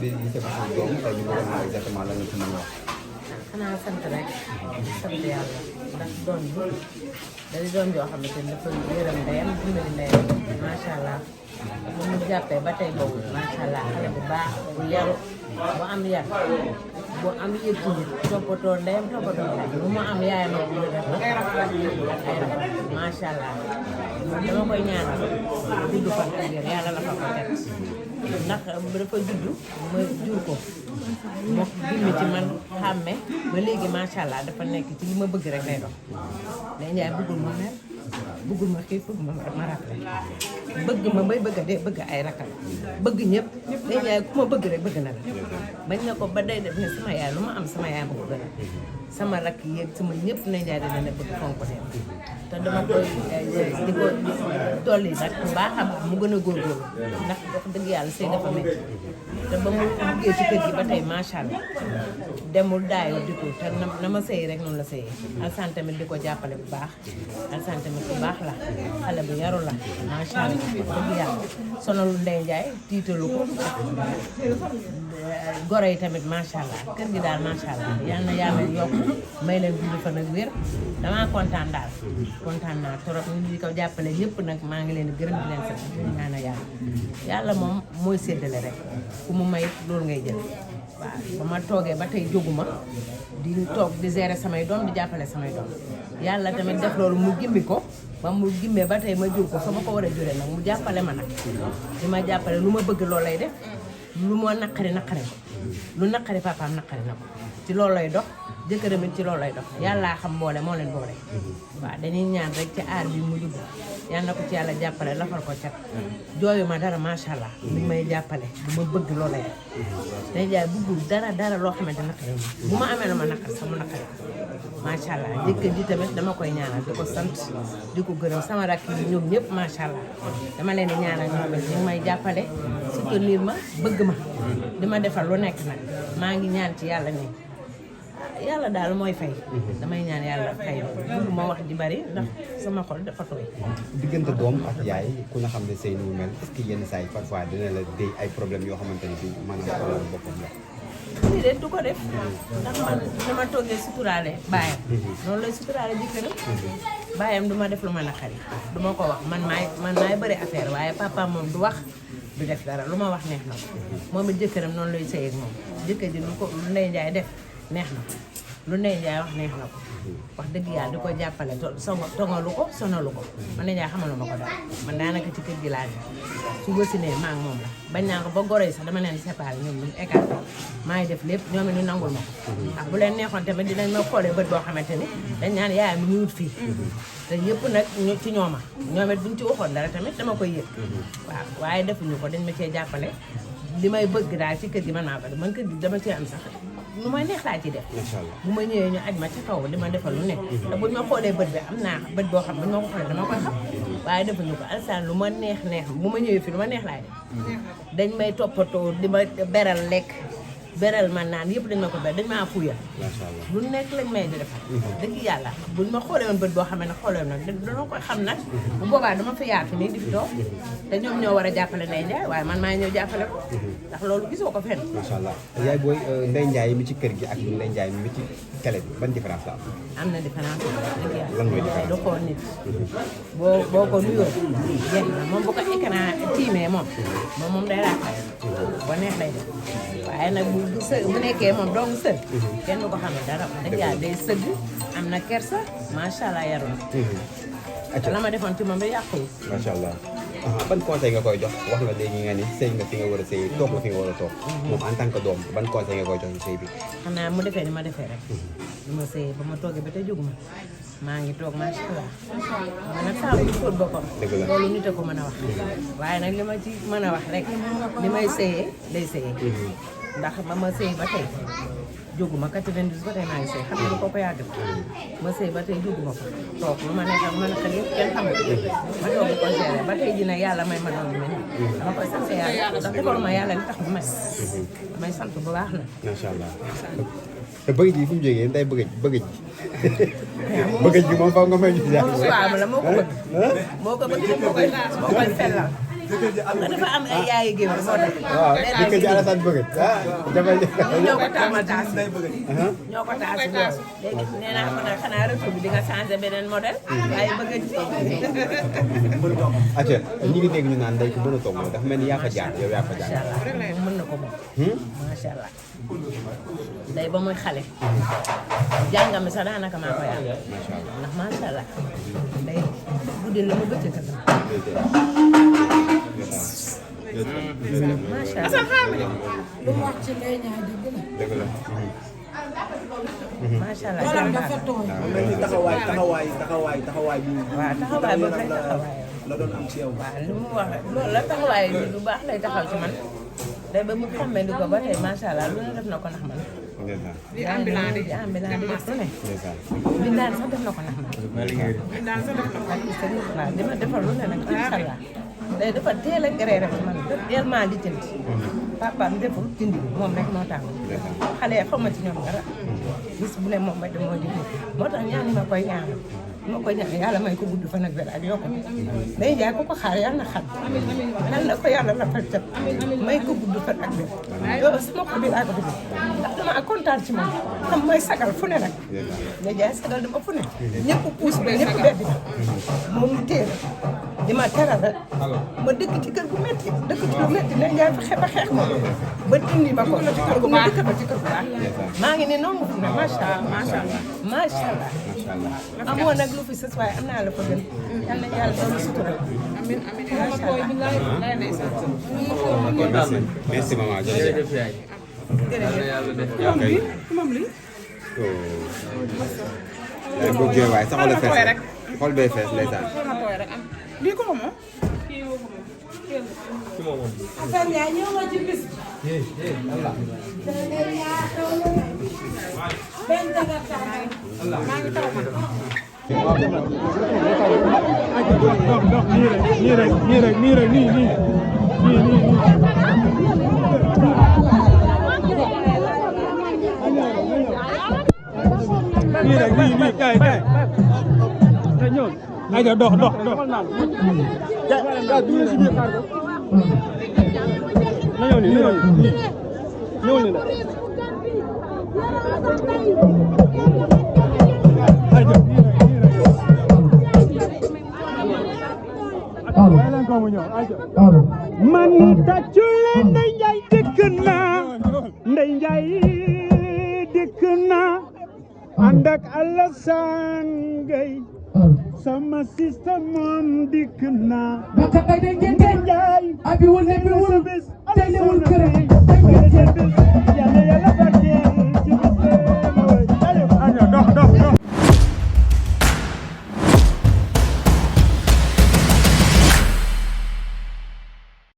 di sa bisu doom tey ñu bëggoon naa exactement lan nga ci mën a wax. xanaa sant rek sant yàlla ndax doom bi day doom yoo xamante ni dafa yërëm ndeyam dimbali ndeyam macha allah bu mu jàppee ba tey boobu macha allah xale bu baax bu yaru bu am yar bu am yëg ci nit toppatoo ndeyam toppatoo ndeyam bu mu am yaayam ak lu def ak ay rakam macha allah dama koy ñaanal gudd fan ak wér yàlla la fa ko teg ndax dafa judd ma jur ko moo gimmi ci man xàmme ba léegi macha allah dafa nekk ci li ma bëgg rek lay dox day njaay bëggul ma mer bëggul ma xiif bëggul ma rafle bëgg ma bay bëgg a dee bëgg ay rakam bëgg ñëpp day njaay ku ma bëgg rek bëgg na la bañ na ko ba day def ne sama yaay lu ma am sama yaay ma ko gën a sama rakk yéeg sama ñëpp ne njaay dina ne bëgg fonk ko dem te dama koy di ko dolli nag bu baax a baax mu gën a góorgóorlu ndax wax dëgg yàlla sëy dafa métti te ba mu duggee ci kër gi ba tey macha allah demul daayoo di ko te na ma sëy rek noonu la sëyee Alsaan tamit di ko jàppale bu baax Alsaan tamit bu baax la xale bu yaru la macha allah wax dëgg yàlla sonalul Ndeye Ndiaye tiitalu ko goro yi tamit macha allah kër gi daal macha allah yal na yàlla yokk may leen gudd fan ak wér damaa kontaan daal kontaan naa trop ñu di ko jàppale ñëpp nag maa ngi leen di gërëm di leen sant di ñaan yàlla yàlla moom mooy séddale rek ku mu may loolu ngay jël waaw ba ma toogee ba tey jóguma di toog di gérer samay doom di jàppale samay doom yàlla tamit def loolu mu gimmi ko ba mu gimmee ba tey ma jur ko fa ma ko war a juree nag mu jàppale ma nag di ma jàppale lu ma bëgg loolu lay def lu moo naqari naqari ko lu naqari papaam naqari na ko ci loolu lay dox jëkkëram it ci loolu lay dox yàllaa xam boole moo leen boole waaw dañuy ñaan rek ci aar bi mu dugg yal na ko ci yàlla jàppale lafal ko cat jooyu ma dara macha allah mi may jàppale bu ma bëgg loolu lay def day jaay buggul dara loo xamante naqari bu ma amee lu ma naqar sama naqari macha allah jëkkër ji tamit dama koy ñaanal di ko sant di ko gërëm sama rakk yi ñoom ñëpp macha allah dama leen di ñaanal ñoom it ñu may jàppale soutenir ma bëgg ma di ma defal lu nekk nag maa ngi ñaan ci yàlla nii yàlla daal mooy fay damay ñaan yàlla fay bëgg ma wax ji bari ndax sama xol dafa tooy diggante doom ak yaay ku na xam ne sëy nu mu mel est-ce que yenn saa yi parfois dina la déy ay problèmes yoo xamante ni bi maanaam problème boppam la. lii de du ko def ndax man dama toogee suturaale baayam noonu lay suturaale jëkkëram baayam du ma def lu ma naqari du ma ko wax man maay bëri affaire waaye papa moom du wax du def dara lu ma wax neex na ko moom it jëkkëram noonu lay sëy ak moom jëkkër ji lu ko lu Ndeye Ndiaye def neex na ko lu Ndeye Ndiaye wax neex na ko wax dëgg yàlla di ko jàppale tongalu ko sonalu ko man Ndeye Ndiaye xamalu ma ko dara man daanaka ci kër gi laa ne su wasinee maa ngi moom la bañ naa ko ba goro yi sax dama leen séparé ñoom ñu écarté maa ngi def lépp ñoom it ñu nangul ma ko ndax bu leen neexoon tamit dinañ ma xoolee bët boo xamante ni dañ naan yaayam mi ñu wut fii te yëpp nag ci ñooma ñoom it buñ ci waxoon dara tamit dama koy yëg waaw waaye defuñu ko dañ ma cee jàppale li may bëgg daal ci kër gi mën naa ko def man kër gi dama cee am sax lu may neex laa ci def bu ma ñëwee ñu aj ma ca kaw di ma defal lu nekk te buñ ma xoolee bët bi am naa bët boo xam buñ ma ko xoolee dama koy xam waaye defuñu ko Alsaan lu ma neex bu ma ñëwee fii lu ma neex laay def dañ may toppatoo di ma beral lekk beral man naan yëpp dañ ma ko beral dañ maa fuya lu nekk lañ may di defal dëgg yàlla buñ ma xoolee woon bët boo xam ne xoolee nag dana koy xam nag bu boobaa dama fi yaatu nii di fi toog te ñoom ñoo war a jàppale Ndeye Ndiaye waaye man maa ñëw jàppale ko ndax loolu gisoo ko fenn macha allah yaay booy Ndeye Ndiaye mi ci kër gi ak Ndeye Ndiaye mi ci télé bi ban différence la am na différence dëgg yàlla lan mooy différence du xool nit boo ko nuyoo jeex na moom bu ko écran tiimee moom day raakay ba neex lay def waaye nag bu nekkee moom dong sëg kenn du ko xam ne dara dëgg yàlla day sëgg am na kersa macha allah yaru na la ma defoon ci moom ba yàqul macha allah ban conseil nga koy jox wax nga léegi nga ni sëy nga fi nga war a sëy toog nga fi nga war a toog moom en tant que doom ban conseil nga koy jox ci sëy bi xanaa mu defee ni ma defee rek li ma sëyee ba ma toogee ba te jóguma maa ngi toog macha allah ma nag saa bu fóot boppam loolu nit a ko mën a wax waaye nag li ma ci mën a wax rek li may sëyee day sëyee ndax ba ma sëy ba tey jóguma 92 ba tey maa ngi sëy xam nga ko yàgg ma sëy ba tey jóguma ko toog lu ma neexal ma naqar yëpp kenn xamul ma toog di ko gérer ba tey ji nag yàlla may ma doon lu mel nii dama koy sant yàlla ndax defaluma yàlla li tax bu may damay sant bu baax na macha allah te bëgg ji fu mu jógee day bëgg ji bëgg ji moom faw nga may ñu moom suwaab la moo ko bëgg moo ko bëgg moo koy sellal nga dafa am ay yaayu géwél moo tax. waaw jëkkër ji Alassane bëgg ah jafe ñoo ko taamal taas ñoo ko taas lool léegi nee naa ko nag xanaa rek bi di nga changé beneen modèle waaye bëgg ci acca ñi ngi dégg ñu naan day ko mën a toog dafa mel ni yaa fa jaar yow yaa fa jaar macha allah mën na ko moom macha allah day ba muy xale jàngam mi sax daanaka maa koy am ndax macha allah day guddi la mu bëccëg la macha allah lu mu wax ci lay ñaar dëgg la. macha allah xolam dafa tooy. mel ni taxawaay bi. waaw taxawaay boobu lay taxawaay. la doon am ci yow. waaw li mu wax loolu la taxawaay bi lu baax lay taxaw ci man day ba mu xàmmee di ko ba tey macha allah lu ne def na ko ndax man. di ambulant di def lu ne. bindaan sax def na ko ndax man. bindaan sax def na ko. waaw di ma defal lu ne nag macha allah. day dafa teel a gëree rek man teel maa di jënd. papaam deful dindi moom rek moo tax. xale yi xaw ma ci ñoom dara. bis bu ne moom mooy moo di moo tax ñaan ma koy ñaanal. ma koy ñaan yàlla may ko gudd fan ak wér ak yokku. day jaay ku ko xaar yàlla na xam. nan la ko yàlla rafet cat. may ko gudd fan ak wér. yow sama xol bi laa ko dugg. ndax dama kontaan ci moom. xam may sagal fu ne nag. day jaay sagal dama fu ne. ñëpp puus ba ñëpp beddi ma. moom mu téye di ma teral rek ma dëkk ci kër gu métti dëkk ci lu métti ne Ndiaye fexe ba xeex ma ba dindi ma ko ci kër gu baax dëkk ba ci kër gu baax maa ngi ne noonu ne macha allah macha allah amoon nag lu fi sës waaye am naa la ko gën yal na yàlla doon sutural amiin amiin macha allah merci maman jërëjëf moom li bëgg jooy waaye sa xol a fees rek xol bee fees ndeysaan lii ko moom Assane Ndiaye ñëw nga ci bis bi. benn jakarta maa ngi taw man. nii kay te ñëw ay dox ja du ci biir xaar ko na ñëw nii ñëw nii la ay jëf man tàccu leen Ndeye Ndiaye dëkk naa Ndeye Ndiaye dëkk naa ànd ak Alassane Gueye sama système moom dikk naa ba ka day ngeen Ndiaye abi wul ne bi wul tey ne wul kër